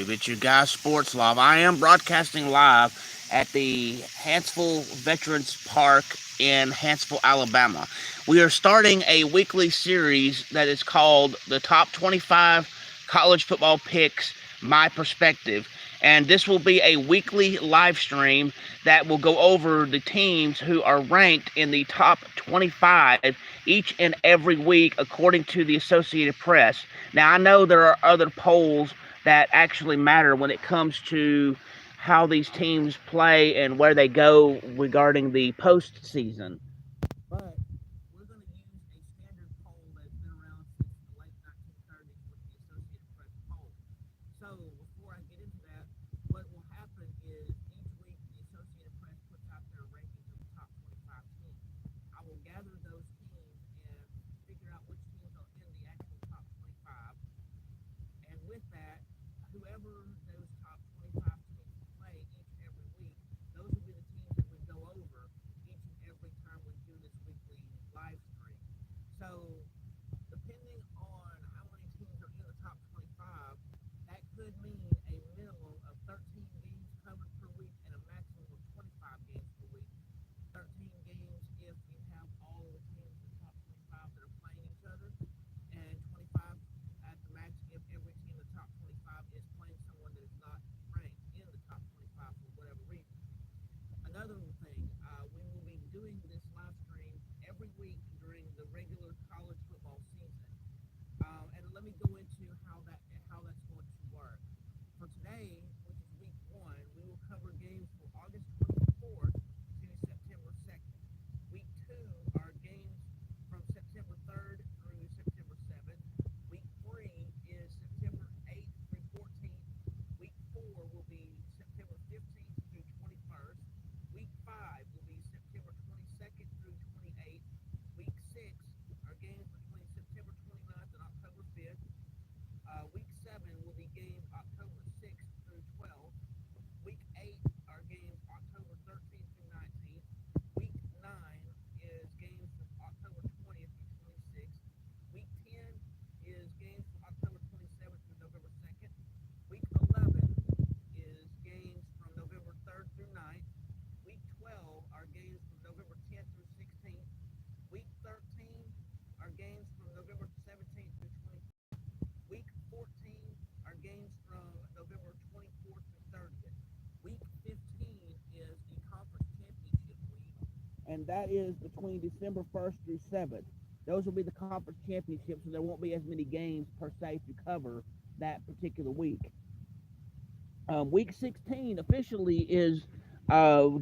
It's your guy Sports Live. I am broadcasting live at the Hansville Veterans Park in Hansville, Alabama. We are starting a weekly series that is called the Top 25 College Football Pics, My Perspective. And this will be a weekly live stream that will go over the teams who are ranked in the top 25 each and every week according to the Associated Press. Now, I know there are other polls that actually matter when it comes to how these teams play and where they go regarding the postseason. But we're going to use a standard poll that's been around since the late 1930s with the Associated Press poll. So before I get into that, what will happen is each week the Associated Press puts out their rankings of the top 25 teams. I will gather those teams and figure out which teams are in the actual top 25. And with that, whoever those top 25 teams play each and every week, those will be the teams that we go over each and every time we do this weekly live stream. So, depending on how many teams are in the top 25, that could mean a minimum of 13 games covered per week and a maximum of 25 games per week. 13 games if you have all of the teams in the top 25 that are playing each other, and 25 at the max if every team in the top 25 is playing someone that is not ranked in the top 25 for whatever reason. Another thing, we will be doing this live stream every week during the regular college football season. And let me go into how that's going to work. For today, which is week one, we will cover games for August 24th to September 2nd. Week two are games from September 3rd through September 7th. Week three is September 8th through 14th. Week four will be September 15th through 21st. Week five will be September 22nd through 28th. Week six are games between September 29th and October 5th. Week seven will be games October 6th through 12th. Week eight are games October 13th through 19th. Week nine is games from October 20th through 26th. Week 10 is games from October 27th through November 2nd. Week 11 is games from November 3rd through 9th. Week 12 are games from November 10th through 16th. Week 13 are games from November 17th through 25th. Week 14 are games from November 24th through 30th. Week 15 is the conference championship week, and that is between December 1st through 7th. Those will be the conference championships, so there won't be as many games per se to cover that particular week. Week 16 officially is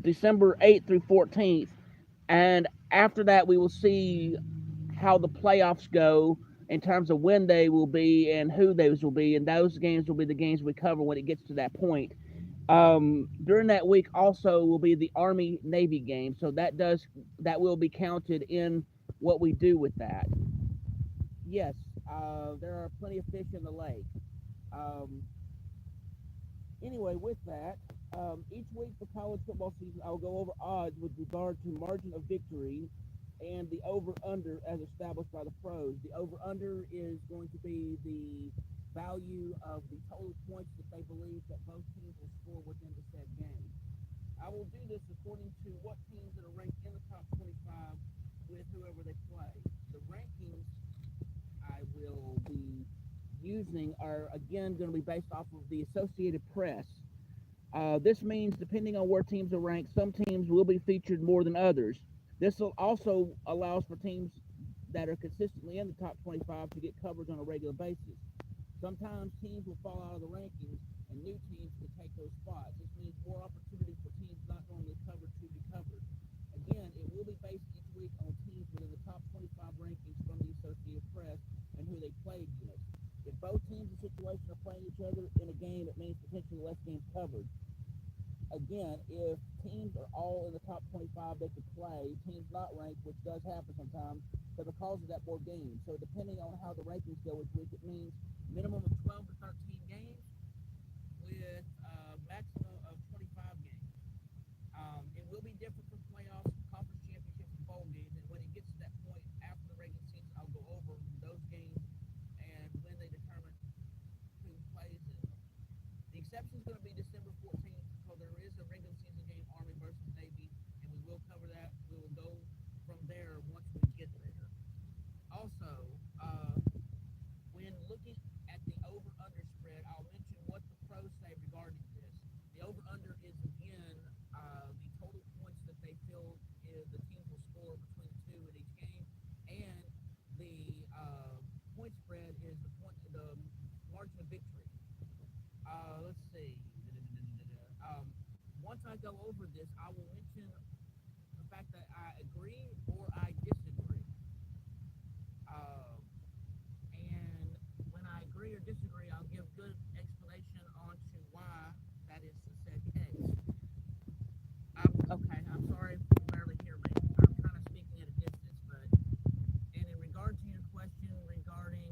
December 8th through 14th, and after that we will see how the playoffs go in terms of when they will be and who those will be, and those games will be the games we cover when it gets to that point. During that week also will be the Army Navy game, so that will be counted in what we do with that. Yes, there are plenty of fish in the lake. Um, anyway, with that, each week for college football season, I'll go over odds with regard to margin of victory and the over-under as established by the pros. The over-under is going to be the value of the total points that they believe that both teams will score within the said game. I will do this according to what teams that are ranked in the top 25 with whoever they play. The rankings I will be using are again going to be based off of the Associated Press. This means depending on where teams are ranked, some teams will be featured more than others. This also allows for teams that are consistently in the top 25 to get coverage on a regular basis. Sometimes teams will fall out of the rankings and new teams can take those spots. This means more opportunities for teams not normally covered to be covered. Again, it will be based each week on teams within the top 25 rankings from the Associated Press and who they play against. If both teams in situation are playing each other in a game, it means potentially less games covered. Again, if teams are all in the top 25 they could play, teams not ranked, which does happen sometimes, but because of that, more games. So depending on how the rankings go each week, it means minimum of 12 to 13 games with a maximum of 25 games. It will be different from playoffs, conference championships, and bowl games, and when it gets to that point after the regular season, I'll go over those games and when they determine who plays in them. exception is going to be December 14th, because there is a regular season game, Army versus Navy, and we will cover that. We will go from there once we get there. Also, when looking at the over-under spread, I'll mention what the pros say regarding this. The over-under is, again, the total points that they feel the teams will score between the two in each game, and the point spread is the margin of victory. Let's see. Once I go over this, I will mention the fact that I agree or I disagree. And when I agree or disagree, I'll give good explanation on to why that is the said case. Okay, I'm sorry if you can barely hear me. I'm kind of speaking at a distance, but and in regard to your question regarding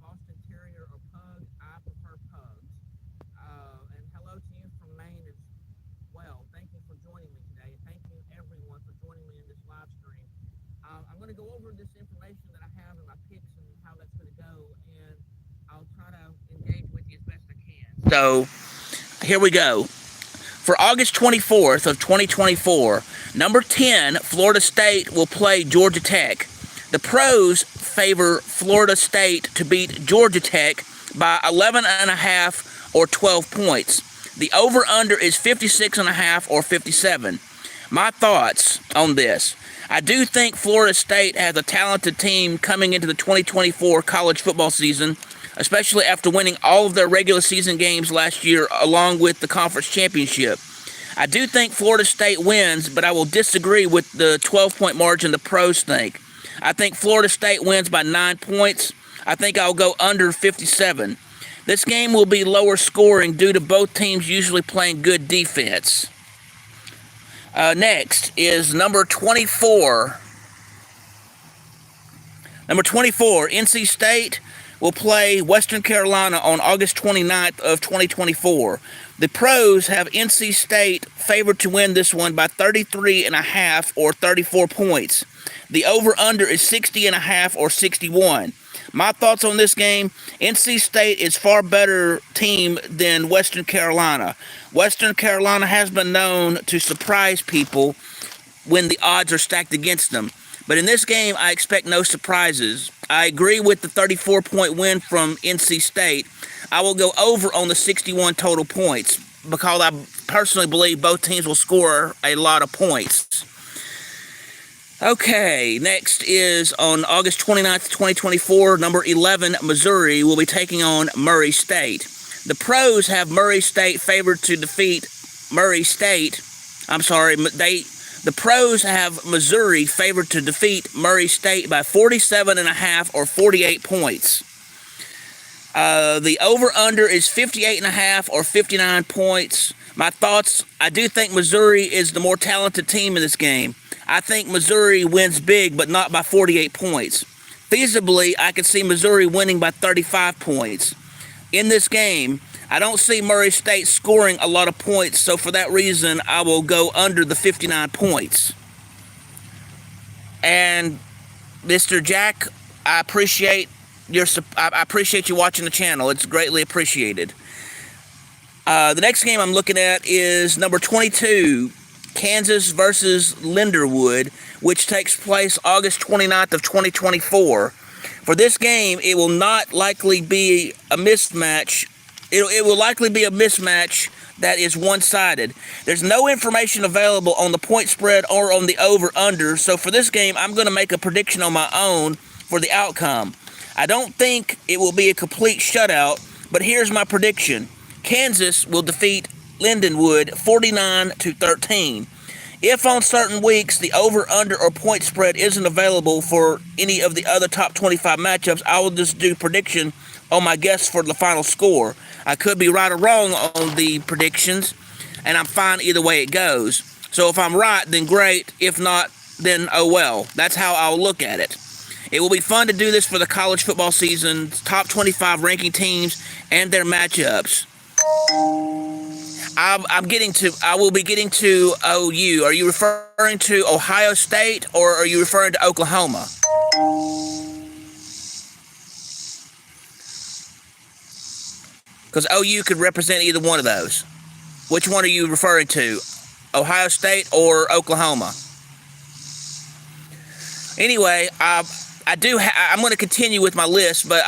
Boston Terrier or Pug, I prefer Pugs. And hello to you from Maine as well. Thank you for joining me today. Thank you everyone for joining me in this live stream. I'm going to go over this information that I have in my picks and how that's going to go, and I'll try to engage with you as best I can. So, here we go. For August 24th of 2024, number 10, Florida State will play Georgia Tech. The pros favor Florida State to beat Georgia Tech by 11.5 or 12 points. The over-under is 56.5 or 57. My thoughts on this. I do think Florida State has a talented team coming into the 2024 college football season, especially after winning all of their regular season games last year along with the conference championship. I do think Florida State wins, but I will disagree with the 12-point margin the pros think. I think Florida State wins by 9 points. I think I'll go under 57. This game will be lower scoring due to both teams usually playing good defense. Next is number 24. Number 24, NC State will play Western Carolina on August 29th of 2024. The pros have NC State favored to win this one by 33.5 or 34 points. The over-under is 60.5 or 61. My thoughts on this game, NC State is far better team than Western Carolina. Western Carolina has been known to surprise people when the odds are stacked against them. But in this game, I expect no surprises. I agree with the 34-point win from NC State. I will go over on the 61 total points because I personally believe both teams will score a lot of points. Okay, next is on August 29th, 2024, number 11, Missouri will be taking on Murray State. The pros have Murray State favored to defeat Murray State. The pros have Missouri favored to defeat Murray State by 47.5 or 48 points. The over-under is 58.5 or 59 points. My thoughts, I do think Missouri is the more talented team in this game. I think Missouri wins big, but not by 48 points. Feasibly, I could see Missouri winning by 35 points. In this game, I don't see Murray State scoring a lot of points, so for that reason, I will go under the 59 points. And Mr. Jack, I appreciate you watching the channel. It's greatly appreciated. The next game I'm looking at is number 22, Kansas versus Lindenwood, which takes place August 29th of 2024. For this game, it will not likely be a mismatch. It will likely be a mismatch that is one-sided. There's no information available on the point spread or on the over-under, so for this game, I'm going to make a prediction on my own for the outcome. I don't think it will be a complete shutout, but here's my prediction. Kansas will defeat Lindenwood 49-13. If on certain weeks the over, under, or point spread isn't available for any of the other top 25 matchups, I will just do prediction on my guess for the final score. I could be right or wrong on the predictions, and I'm fine either way it goes. So if I'm right, then great. If not, then oh well. That's how I'll look at it. It will be fun to do this for the college football season, top 25 ranking teams, and their matchups. I will be getting to OU. Are you referring to Ohio State or are you referring to Oklahoma? Because OU could represent either one of those. Which one are you referring to? Ohio State or Oklahoma? Anyway, I'm going to continue with my list, but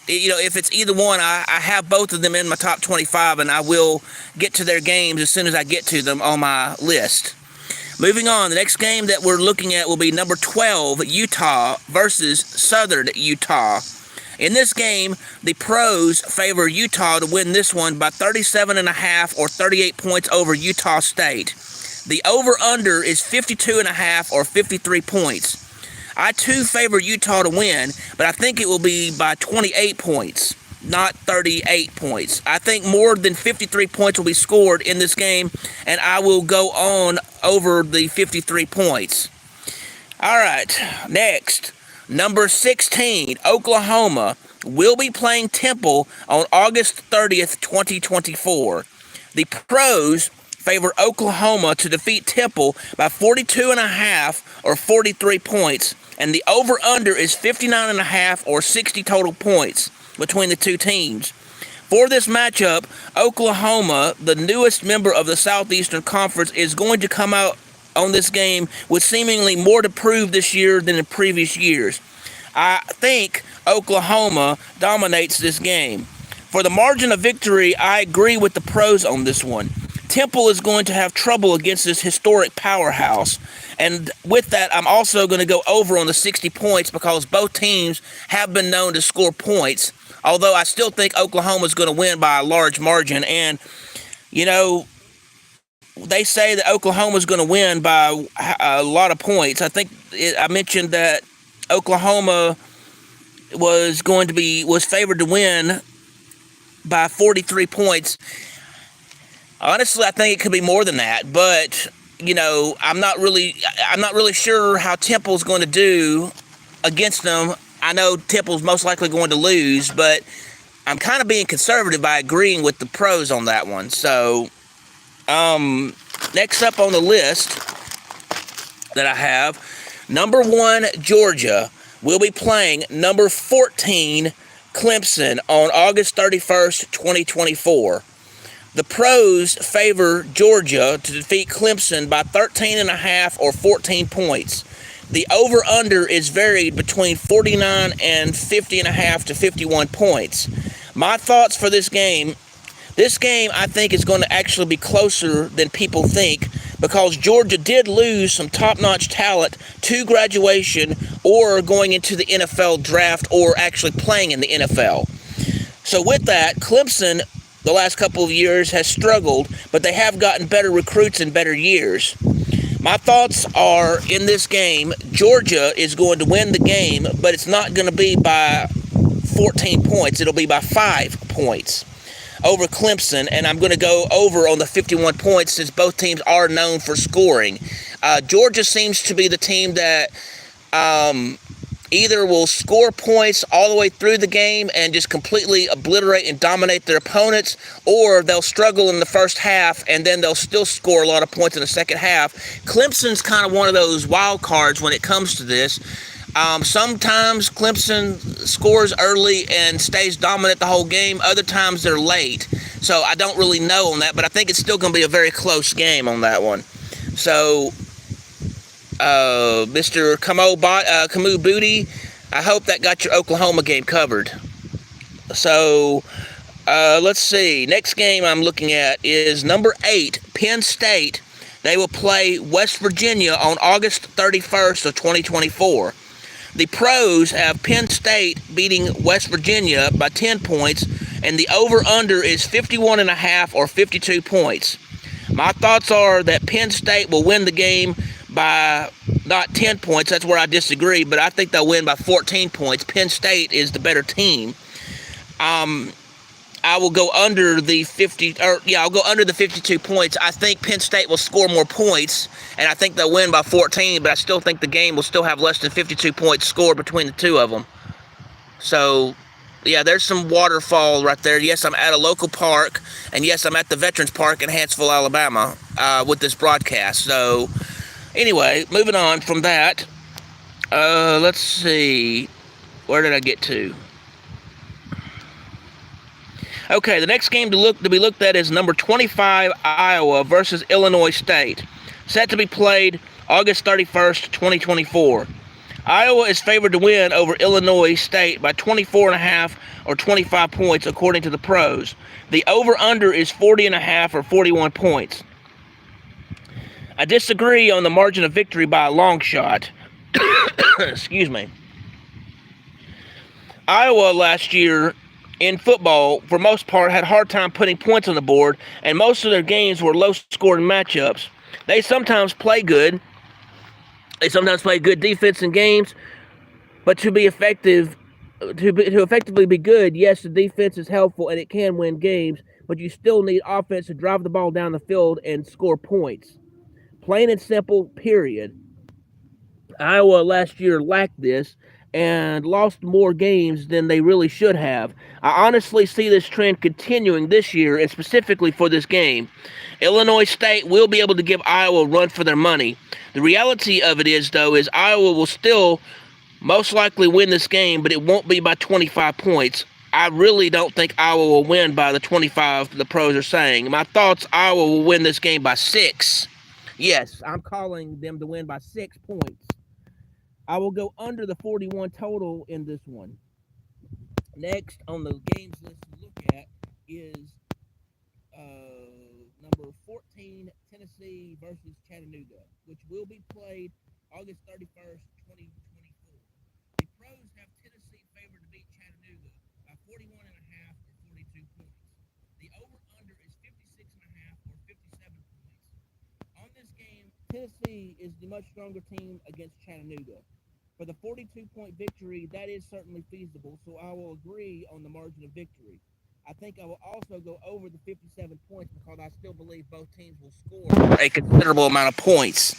if it's either one, I have both of them in my top 25, and I will get to their games as soon as I get to them on my list. Moving on, the next game that we're looking at will be number 12, Utah versus Southern Utah. In this game, the pros favor Utah to win this one by 37.5 or 38 points over Utah State. The over-under is 52.5 or 53 points. I, too, favor Utah to win, but I think it will be by 28 points, not 38 points. I think more than 53 points will be scored in this game, and I will go on over the 53 points. All right, next. Number 16, Oklahoma, will be playing Temple on August 30th, 2024. The pros favor Oklahoma to defeat Temple by 42.5 or 43 points, and the over-under is 59.5 or 60 total points between the two teams. For this matchup, Oklahoma, the newest member of the Southeastern Conference, is going to come out on this game with seemingly more to prove this year than in previous years. I think Oklahoma dominates this game. For the margin of victory, I agree with the pros on this one. Temple is going to have trouble against this historic powerhouse. And with that, I'm also going to go over on the 60 points because both teams have been known to score points. Although I still think Oklahoma is going to win by a large margin. And, they say that Oklahoma is going to win by a lot of points. I mentioned that Oklahoma was favored to win by 43 points. Honestly, I think it could be more than that, but I'm not really sure how Temple's going to do against them. I know Temple's most likely going to lose, but I'm kind of being conservative by agreeing with the pros on that one. So, next up on the list that I have, number 1, Georgia will be playing number 14, Clemson, on August 31st, 2024. The pros favor Georgia to defeat Clemson by 13.5 or 14 points. The over-under is varied between 49 and 50.5 to 51 points. My thoughts for this game I think is going to actually be closer than people think because Georgia did lose some top-notch talent to graduation or going into the NFL draft or actually playing in the NFL. So with that, Clemson, the last couple of years, has struggled, but they have gotten better recruits in better years. My thoughts are, in this game, Georgia is going to win the game, but it's not going to be by 14 points. It'll be by 5 points over Clemson, and I'm going to go over on the 51 points since both teams are known for scoring. Georgia seems to be the team that either will score points all the way through the game and just completely obliterate and dominate their opponents, or they'll struggle in the first half and then they'll still score a lot of points in the second half. Clemson's kind of one of those wild cards when it comes to this. Sometimes Clemson scores early and stays dominant the whole game. Other times they're late. So I don't really know on that, but I think it's still going to be a very close game on that one. So, Mr. Camus Booty, I hope that got your Oklahoma game covered. So, let's see. Next game I'm looking at is number 8, Penn State. They will play West Virginia on August 31st of 2024. The pros have Penn State beating West Virginia by 10 points, and the over-under is 51.5 or 52 points. My thoughts are that Penn State will win the game by not 10 points. That's where I disagree, but I think they'll win by 14 points. Penn State is the better team. I will go under the 52 points. I think Penn State will score more points, and I think they'll win by 14, but I still think the game will still have less than 52 points scored between the two of them. So, yeah, there's some waterfall right there. Yes, I'm at a local park, and yes, I'm at the Veterans Park in Huntsville, Alabama, with this broadcast. So, anyway, moving on from that, let's see, where did I get to? Okay, the next game to be looked at is number 25 Iowa versus Illinois State, set to be played August 31st, 2024. Iowa is favored to win over Illinois State by 24.5 or 25 points according to the pros. The over-under is 40.5 or 41 points. I disagree on the margin of victory by a long shot. Excuse me. Iowa last year in football, for most part, had a hard time putting points on the board, and most of their games were low-scoring matchups. They sometimes play good. They sometimes play good defense in games, but to effectively be good, yes, the defense is helpful and it can win games, but you still need offense to drive the ball down the field and score points. Plain and simple, period. Iowa last year lacked this and lost more games than they really should have. I honestly see this trend continuing this year, and specifically for this game. Illinois State will be able to give Iowa a run for their money. The reality of it is, though, is Iowa will still most likely win this game, but it won't be by 25 points. I really don't think Iowa will win by the 25 the pros are saying. My thoughts, Iowa will win this game by 6. Yes, I'm calling them to win by 6 points. I will go under the 41 total in this one. Next on the games list to look at is number 14, Tennessee versus Chattanooga, which will be played August 31st, 2024. The pros have Tennessee favored to beat Chattanooga by 41.5 or 42 points. The over-under is 56.5 or 57 points. On this game, Tennessee is the much stronger team against Chattanooga. For the 42-point victory, that is certainly feasible, so I will agree on the margin of victory. I think I will also go over the 57 points because I still believe both teams will score a considerable amount of points.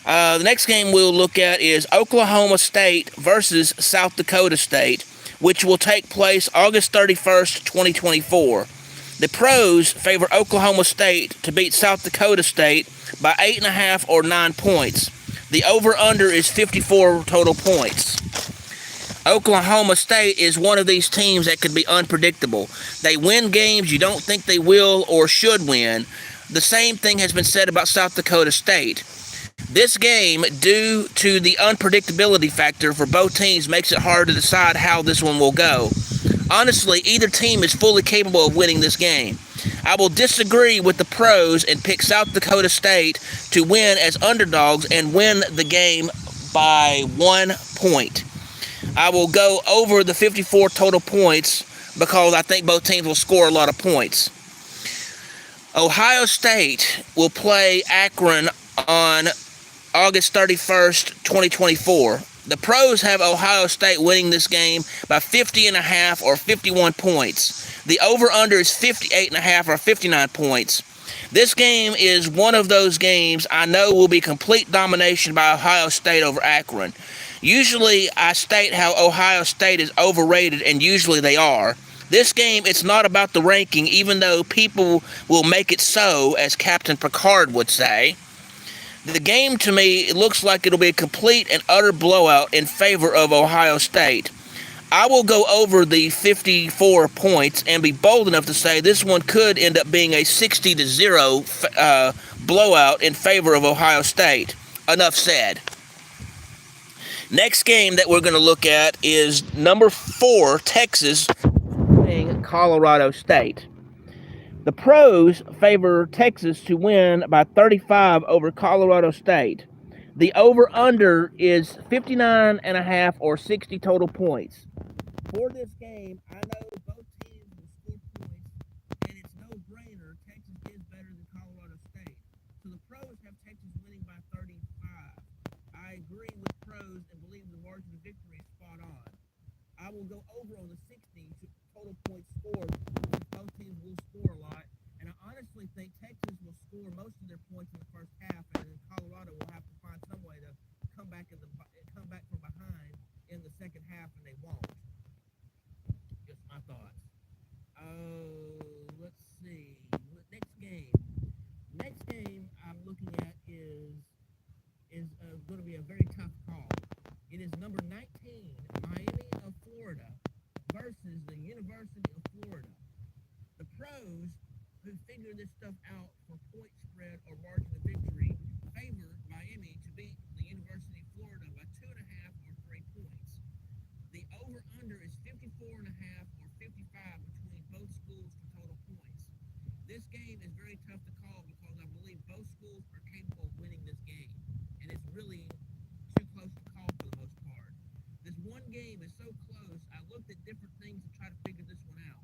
The next game we'll look at is Oklahoma State versus South Dakota State, which will take place August 31st, 2024. The pros favor Oklahoma State to beat South Dakota State by 8.5 or 9 points. The over-under is 54 total points. Oklahoma State is one of these teams that could be unpredictable. They win games you don't think they will or should win. The same thing has been said about South Dakota State. This game, due to the unpredictability factor for both teams, makes it hard to decide how this one will go. Honestly, either team is fully capable of winning this game. I will disagree with the pros and pick South Dakota State to win as underdogs and win the game by 1 point. I will go over the 54 total points because I think both teams will score a lot of points. Ohio State will play Akron on August 31st, 2024. The pros have Ohio State winning this game by 50.5 or 51 points. The over-under is 58.5 or 59 points. This game is one of those games I know will be complete domination by Ohio State over Akron. Usually I state how Ohio State is overrated, and usually they are. This game, it's not about the ranking, even though people will make it so, as Captain Picard would say. The game, to me, it looks like it'll be a complete and utter blowout in favor of Ohio State. I will go over the 54 points and be bold enough to say this one could end up being a 60-0 blowout in favor of Ohio State. Enough said. Next game that we're going to look at is number 4, Texas, playing Colorado State. The pros favor Texas to win by 35 over Colorado State. The over-under is 59.5 or 60 total points. For this game, I know both teams will score points, and it's no-brainer. Texas is better than Colorado State. So the pros have Texas winning by 35. I agree with pros and believe the margin of victory is spot on. I will go over on the 60 total points scored. Both teams will score a lot, and I honestly think Texas will score most of their points in the first half, and then Colorado will have to find some way to come back from behind in the second half, and they won't. Just my thoughts. Let's see. Next game I'm looking at is going to be a very tough call. It is number 19, Miami of Florida versus the University of Florida. pros who figure this stuff out for point spread or margin of victory favor Miami to beat the University of Florida by 2.5 or 3 points. The over-under is 54.5 or 55 between both schools for total points. This game is very tough to call because I believe both schools are capable of winning this game, and it's really too close to call for the most part. This one game is so close, I looked at different things to try to figure this one out.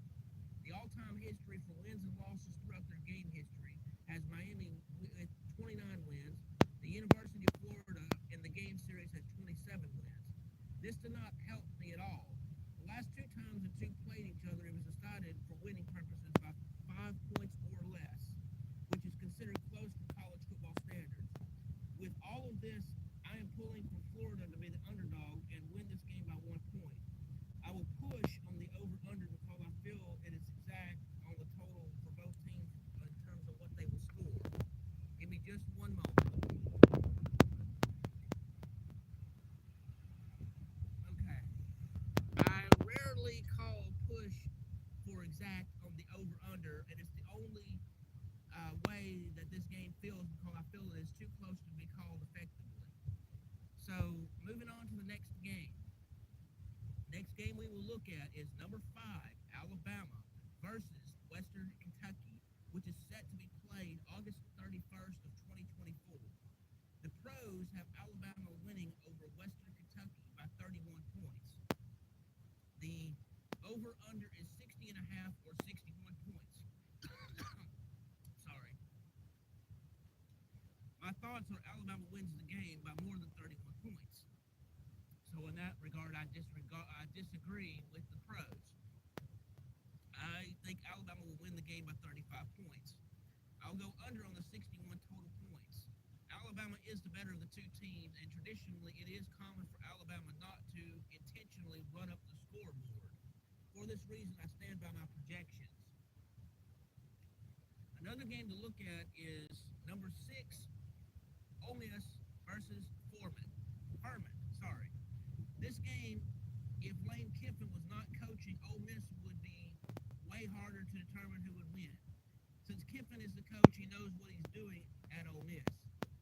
The all-time history for wins and losses throughout their game history has Miami with 29 wins. The University of Florida in the game series has 27 wins. This did not help me at all. The last two times the two played each other, it was decided for winning purposes by 5 points or less, which is considered close to college football standards. With all of this, I am pulling for Florida to be the underdog and win this game by 1 point. I will push on the over-under because I feel it is exact on the total for both teams in terms of what they will score. Give me just one moment. Okay. I rarely call push for exact on the over-under, and it's the only way that this game feels because I feel it is too close to be called effectively. So, moving on to the next game. Next game we will look at is number 5, Alabama versus Western Kentucky, which is set to be played August 31st of 2024. The pros have Alabama winning over Western Kentucky by 31 points. The over-under is 60.5 or 61 points. Sorry. My thoughts are Alabama wins the game by more than 31 points. So in that regard, I disagree with the pros. I think Alabama will win the game by 35 points. I'll go under on the 61 total points. Alabama is the better of the two teams, and traditionally it is common for Alabama not to intentionally run up the scoreboard. For this reason, I stand by my projections. Another game to look at is number 6, Ole Miss versus Furman. This game, if Lane Kiffin was not coaching, Ole Miss would be way harder to determine who would win. Since Kiffin is the coach, he knows what he's doing at Ole Miss.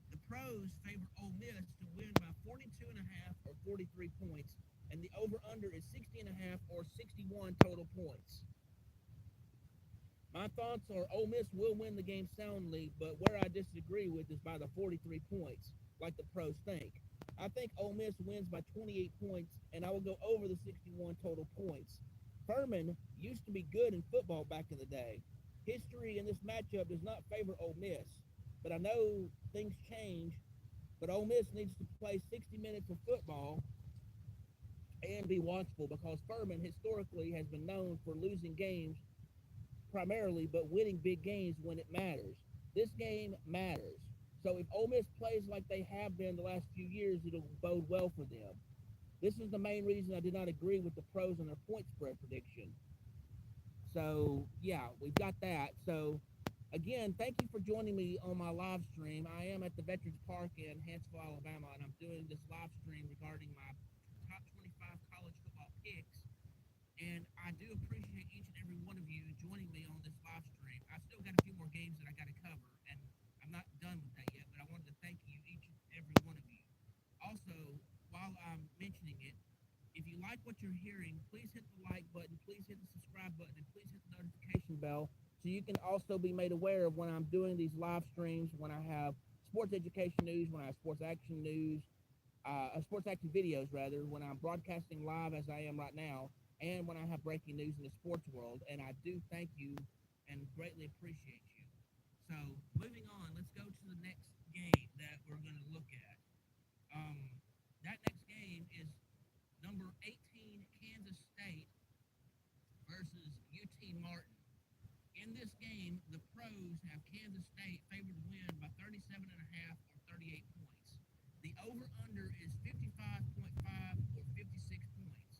The pros favor Ole Miss to win by 42.5 or 43 points, and the over-under is 60.5 or 61 total points. My thoughts are Ole Miss will win the game soundly, but where I disagree with is by the 43 points, like the pros think. I think Ole Miss wins by 28 points, and I will go over the 61 total points. Furman used to be good in football back in the day. History in this matchup does not favor Ole Miss, but I know things change, but Ole Miss needs to play 60 minutes of football and be watchful because Furman historically has been known for losing games primarily, but winning big games when it matters. This game matters. So if Ole Miss plays like they have been the last few years, it'll bode well for them. This is the main reason I did not agree with the pros on their point spread prediction. So, yeah, we've got that. So, again, thank you for joining me on my live stream. I am at the Veterans Park in Huntsville, Alabama, and I'm doing this live stream regarding my top 25 college football picks. And I do appreciate each and every one of you joining me on this live stream. I've still got a few more games that I got to cover, and I'm not done with that yet, but I wanted to thank you, each and every one of you. Also, while I'm mentioning it, if you like what you're hearing, please hit the like button, please hit the subscribe button, and please hit the notification bell so you can also be made aware of when I'm doing these live streams, when I have sports education news, when I have sports action news, sports action videos, rather, when I'm broadcasting live as I am right now, and when I have breaking news in the sports world. And I do thank you and greatly appreciate you. So, moving on, let's go to the next game that we're going to look at. That next game is number 18, Kansas State versus UT Martin. In this game, the pros have Kansas State favored to win by 37.5 or 38 points. The over-under is 55.5 or 56 points.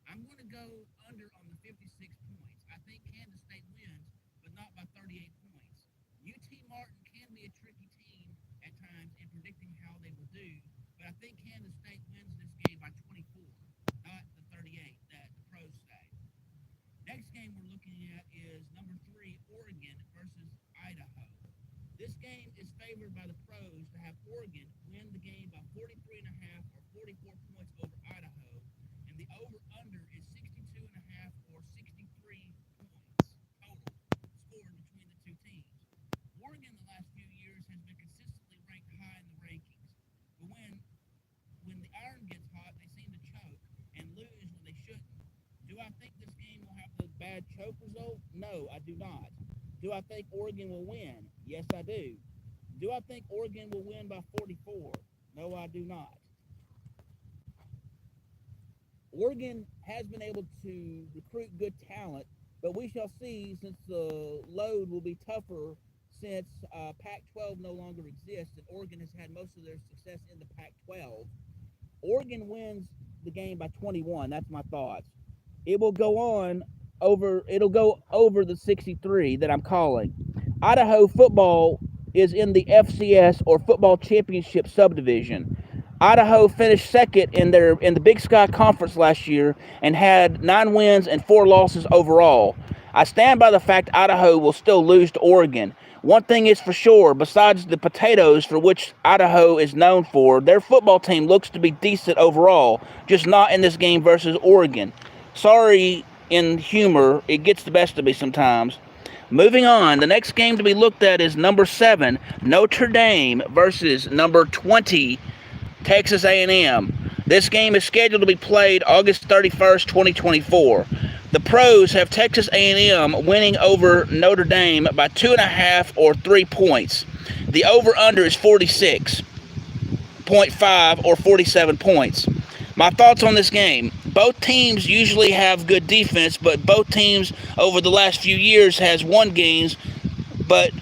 I'm going to go under on the 56 points. I think Kansas State wins, but not by 38 points. UT Martin can be a tricky team at times in predicting how they will do, but I think Kansas State wins this game by 24, not the 38 that the pros say. Next game we're looking at is number 3, versus Idaho. This game is favored by the pros to have Oregon win the game by 43.5 or 44 points over Idaho, and the over-under is 62.5 or 63 points total scored between the two teams. Oregon the last few years has been consistently ranked high in the rankings, but when the iron gets hot, they seem to choke and lose when they shouldn't. Do I think this game will have a bad choke result? No, I do not. Do I think Oregon will win? Yes, I do. Do I think Oregon will win by 44? No, I do not. Oregon has been able to recruit good talent, but we shall see since the load will be tougher since Pac-12 no longer exists and Oregon has had most of their success in the Pac-12. Oregon wins the game by 21. That's my thoughts. It will go on over. It'll go over the 63 that I'm calling. Idaho football is in the FCS or Football Championship subdivision. Idaho finished second in the Big Sky Conference last year and had 9 wins and 4 losses overall. I stand by the fact Idaho will still lose to Oregon. One thing is for sure, besides the potatoes for which Idaho is known for, their football team looks to be decent overall, just not in this game versus Oregon. Sorry, in humor, it gets the best of me sometimes. Moving on, the next game to be looked at is number 7, Notre Dame versus number 20, Texas A&M. This game is scheduled to be played August 31st, 2024. The pros have Texas A&M winning over Notre Dame by 2.5 or 3 points. The over-under is 46.5 or 47 points. My thoughts on this game. Both teams usually have good defense, but both teams over the last few years has won games, but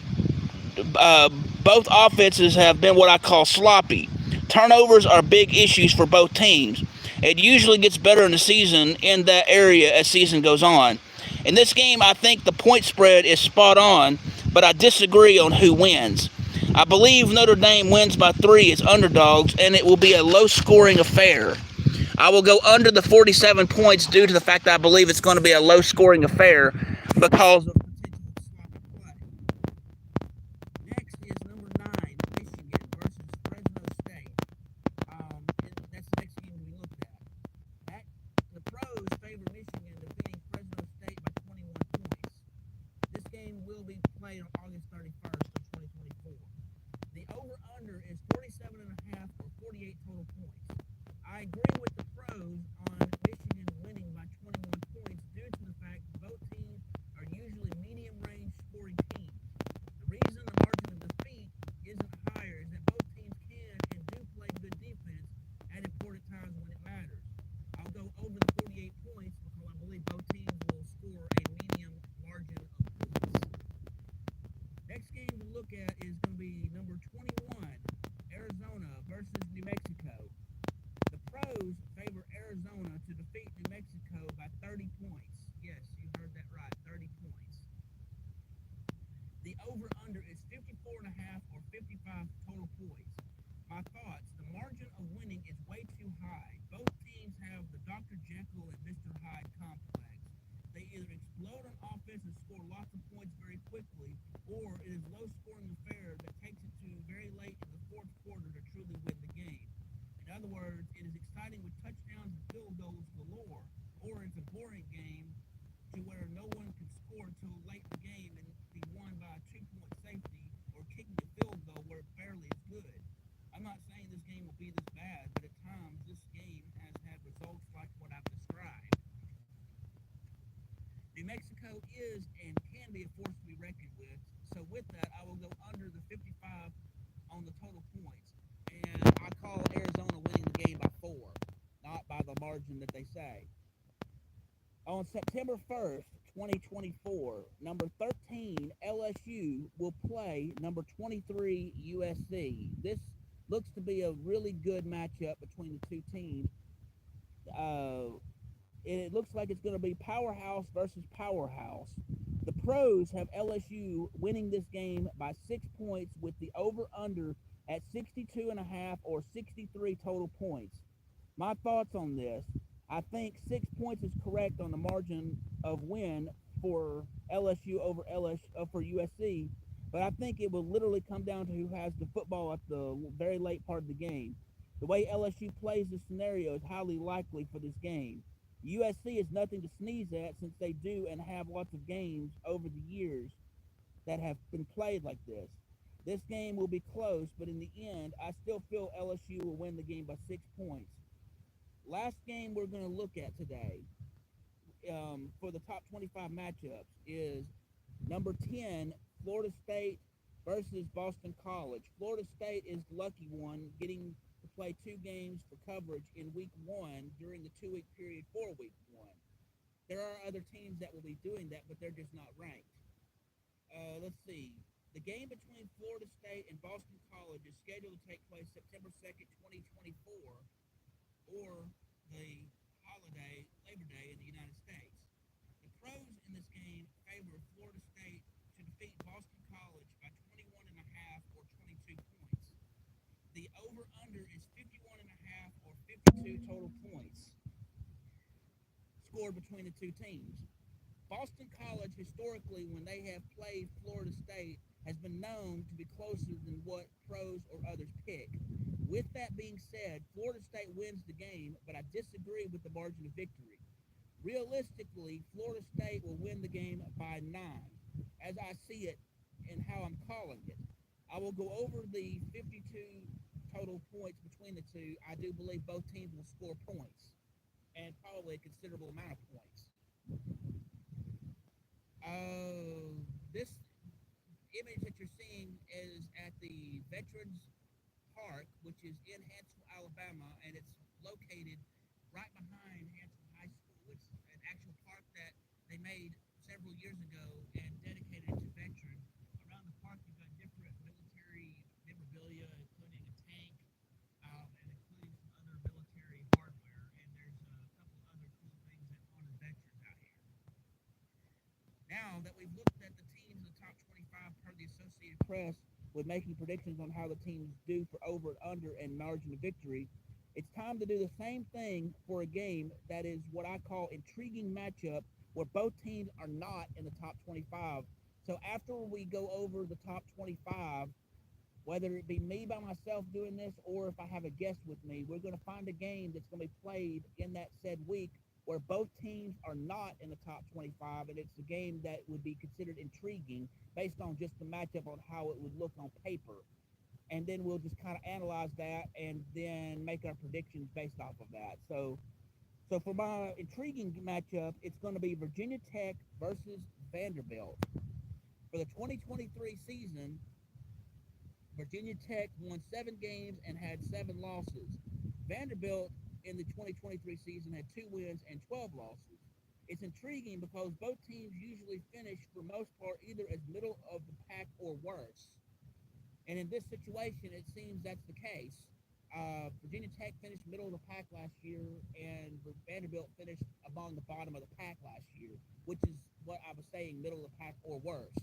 both offenses have been what I call sloppy. Turnovers are big issues for both teams. It usually gets better in the season in that area as season goes on. In this game, I think the point spread is spot on, but I disagree on who wins. I believe Notre Dame wins by 3 as underdogs, and it will be a low-scoring affair. I will go under the 47 points due to the fact that I believe it's going to be a low-scoring affair because of potential sloppy play. Next is number 9, Michigan versus Fresno State. That's the next game we looked at. The pros favor Michigan defeating Fresno State by 21 points. This game will be played on August 31st of 2024. The over-under is 47.5 or 48 total points. I agree with the pros on Michigan winning by 21 points due to the fact that both teams are usually medium-range scoring teams. The reason the margin of defeat isn't higher is that both teams can and do play good defense at important times when it matters. I'll go over the 48 points because I believe both teams will score a medium margin of points. Next game to look at is going to be number 21, Arizona versus New Mexico. The pros favor Arizona to defeat New Mexico by 30 points. Yes, you heard that right, 30 points. The over-under is 54.5 or 55 total points. My thoughts, the margin of winning is way too high. Both teams have the Dr. Jekyll and Mr. Hyde complex. They either explode on offense and score lots of points very quickly, or it is low-scoring affair that takes it to very late in the fourth quarter to truly win the game. In other words, it is exciting with touchdowns and field goals galore, or it's a boring game to where no one can score until late in the game and be won by a 2-point safety or kicking a field goal where it barely is good. I'm not saying this game will be this bad, but at times this game has had results like what I've described. New Mexico is and can be a force to be reckoned with, so with that, I will go under the 55 on the total points. And I call Arizona winning the game by 4, not by the margin that they say. On September 1st, 2024, number 13 LSU will play number 23 USC. This looks to be a really good matchup between the two teams. It looks like it's going to be powerhouse versus powerhouse. The pros have LSU winning this game by 6 points with the over-under at 62.5 or 63 total points. My thoughts on this, I think 6 points is correct on the margin of win for LSU over for USC, but I think it will literally come down to who has the football at the very late part of the game. The way LSU plays this scenario is highly likely for this game. USC is nothing to sneeze at since they do and have lots of games over the years that have been played like this. This game will be close, but in the end, I still feel LSU will win the game by 6 points. Last game we're going to look at today for the top 25 matchups is number 10, Florida State versus Boston College. Florida State is the lucky one, getting to play 2 games for coverage in week 1 during the 2-week period for week 1. There are other teams that will be doing that, but they're just not ranked. Let's see. The game between Florida State and Boston College is scheduled to take place September 2nd, 2024, or the holiday, Labor Day in the United States. The pros in this game favor Florida State to defeat Boston College by 21.5 or 22 points. The over-under is 51.5 or 52 total points scored between the two teams. Boston College, historically, when they have played Florida State, has been known to be closer than what pros or others pick. With that being said, Florida State wins the game, but I disagree with the margin of victory. Realistically, Florida State will win the game by 9, as I see it and how I'm calling it. I will go over the 52 total points between the two. I do believe both teams will score points, and probably a considerable amount of points. This image that you're seeing is at the Veterans Park, which is in Huntsville, Alabama, and it's located right behind Huntsville High School. It's an actual park that they made several years ago and dedicated it to veterans. Around the park, you've got different military memorabilia, including a tank, and including some other military hardware, and there's a couple other cool things that honor veterans out here. Now that we've looked at the teams in the top 25 per the Associated Press with making predictions on how the teams do for over and under and margin of victory, it's time to do the same thing for a game that is what I call intriguing matchup where both teams are not in the top 25. So after we go over the top 25, whether it be me by myself doing this or if I have a guest with me, we're going to find a game that's going to be played in that said week where both teams are not in the top 25, and it's a game that would be considered intriguing based on just the matchup on how it would look on paper. And then we'll just kind of analyze that and then make our predictions based off of that. So for my intriguing matchup, it's going to be Virginia Tech versus Vanderbilt. For the 2023 season, Virginia Tech won 7 games and had 7 losses. Vanderbilt in the 2023 season had 2 wins and 12 losses. It's intriguing because both teams usually finish, for most part, either as middle of the pack or worse. And in this situation, it seems that's the case. Virginia Tech finished middle of the pack last year, and Vanderbilt finished among the bottom of the pack last year, which is what I was saying, middle of the pack or worse.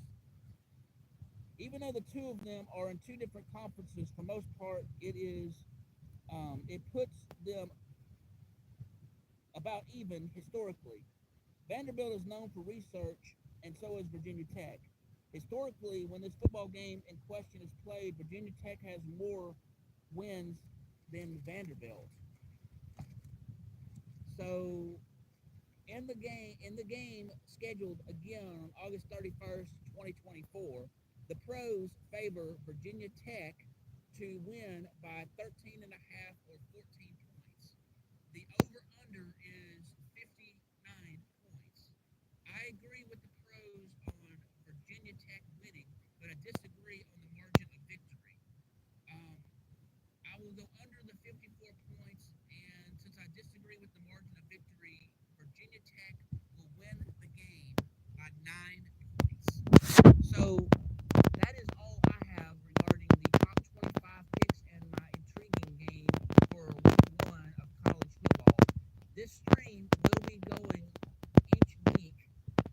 Even though the two of them are in 2 different conferences, for most part, it puts them about even historically. Vanderbilt is known for research, and so is Virginia Tech. Historically, when this football game in question is played, Virginia Tech has more wins than Vanderbilt. So, in the game scheduled again on August 31st, 2024, the pros favor Virginia Tech to win by 13.5 or 14 points. The over-under is 59 points. I agree with the pros on Virginia Tech winning, but I disagree on the margin of victory. I will go under the 54 points, and since I disagree with the margin of victory, Virginia Tech will win the game by 9 points. So that is all I have regarding the top 25 picks and my intriguing game for week 1 of college football. This stream will be going each week.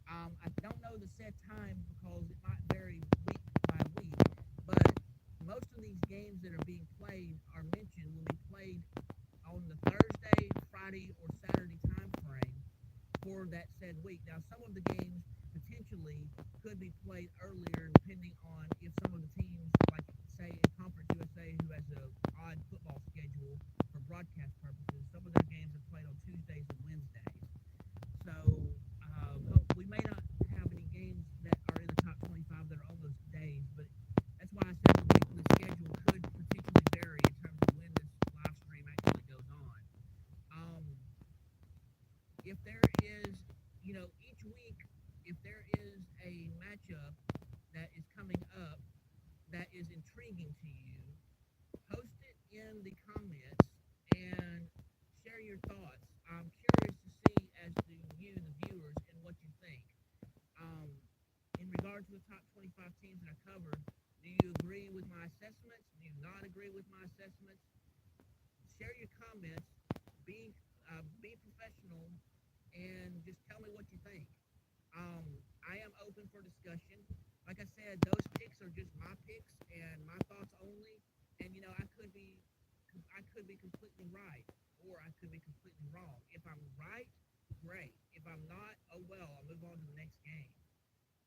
I don't know the set time because it might vary week by week, but most of these games that are being played are mentioned will be played on the Thursday, Friday, or Saturday time frame for that said week. Now, some of the games, potentially could be played earlier, depending on if some of the teams, like say in Conference USA, who has an odd football schedule for broadcast purposes, some of their games are played on Tuesdays and Wednesdays. So we may not have any games that are in the top 25 that are on those days, but that's why I said the weekly schedule could potentially vary in terms of when this live stream actually goes on. If there is, each week, if there is a matchup that is coming up that is intriguing to you, post it in the comments and share your thoughts. I'm curious to see as to you, the viewers, and what you think. In regard to the top 25 teams that I covered, do you agree with my assessments? Do you not agree with my assessments? Share your comments. Be professional, and just tell me what you think. I am open for discussion. Like I said, those picks are just my picks and my thoughts only. And I could be completely right, or I could be completely wrong. If I'm right, great. If I'm not, oh well, I'll move on to the next game.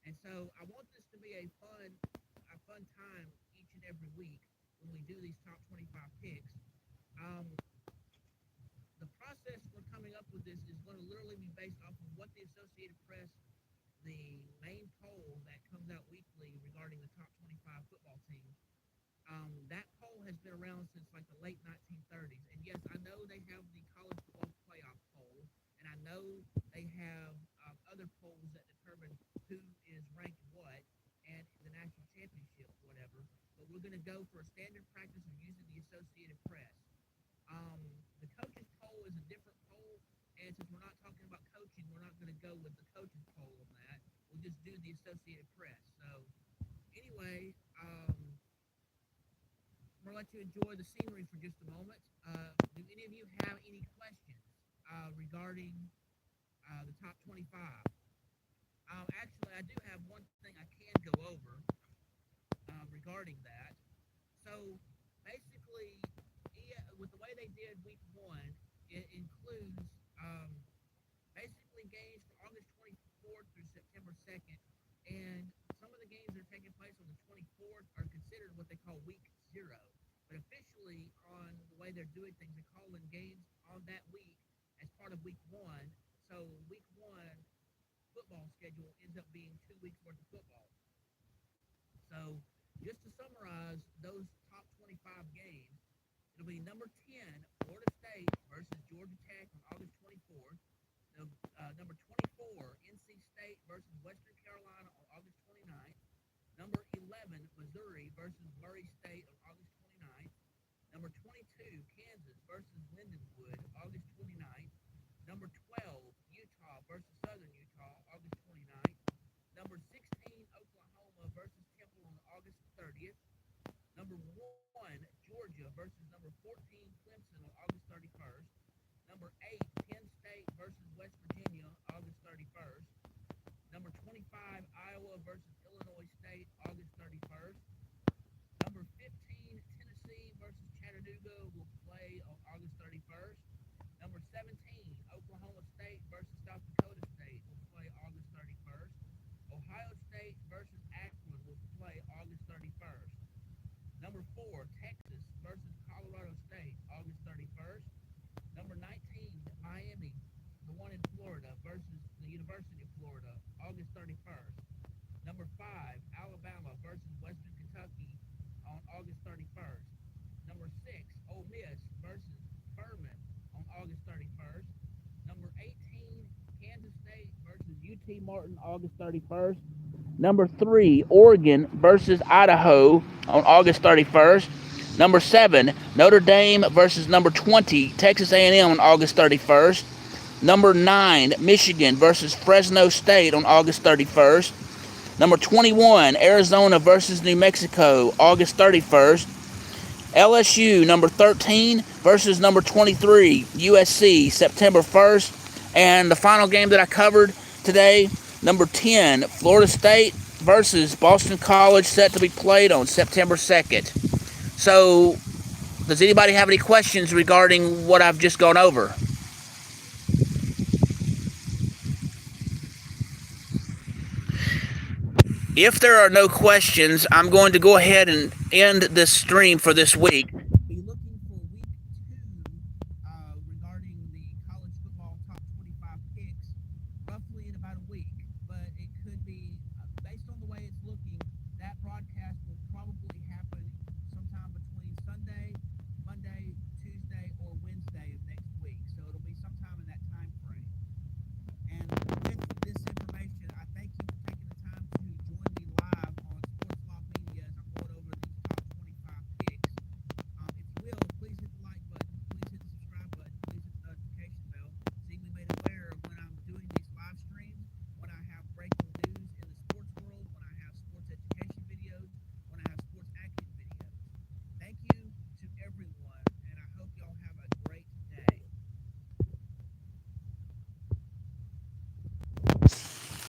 And so I want this to be a fun time each and every week when we do these top 25 picks. The process we're coming up with this is going to literally be based off of what the Associated Press, the main poll that comes out weekly regarding the top 25 football teams. That poll has been around since like the late 1930s. And yes, I know they have the College Football Playoff poll, and I know they have other polls that determine who is ranked what and the national championship, whatever. But we're going to go for a standard practice of using the Associated Press. The coaches poll is a different poll, and since we're not talking about coaching, we're not going to go with the coaches poll on that. We'll just do the Associated Press. So anyway, I'm going to let you enjoy the scenery for just a moment. Do any of you have any questions regarding the top 25? Actually, I do have one thing I can go over regarding that. So basically, with the way they did week 1, it includes basically games from August 24th through September 2nd, and some of the games that are taking place on the 24th are considered what they call week 0. But officially, on the way they're doing things, they're calling games on that week as part of week 1. So week 1 football schedule ends up being 2 weeks worth of football. So just to summarize those top 25 games, it'll be number 10, Florida State versus Georgia Tech on August 24th. Number 24, NC State versus Western Carolina on August 29th. Number 11, Missouri versus Murray State on August 29th. Number 22, Kansas versus Lindenwood, August 29th. Number 12, Utah versus Southern Utah, August 29th. Number 16, Oklahoma versus Temple on August 30th. Number 1, Georgia versus number 14, Clemson on August 31st. Number 8, Penn State versus West Virginia, August 31st. Number 25, Iowa versus Illinois State, August 31st. Number 15, Tennessee versus Chattanooga will play on August 31st. Number 17, Oklahoma State versus South Dakota State will play August 31st. Ohio State versus Akron will play August 31st. Number 4, Texas versus Colorado State, August 31st. Number 19, Miami, the one in Florida, versus the University of Florida, August 31st. Number 5, Alabama versus Western Kentucky on August 31st. Number 6, Ole Miss versus Furman on August 31st. Number 18, Kansas State versus UT Martin, August 31st. Number 3, Oregon versus Idaho on August 31st. Number 7, Notre Dame versus number 20, Texas A&M on August 31st. Number 9, Michigan versus Fresno State on August 31st. Number 21, Arizona versus New Mexico, August 31st. LSU, number 13 versus number 23, USC, September 1st. And the final game that I covered today, number 10, Florida State versus Boston College, set to be played on September 2nd. So, does anybody have any questions regarding what I've just gone over? If there are no questions, I'm going to go ahead and end this stream for this week.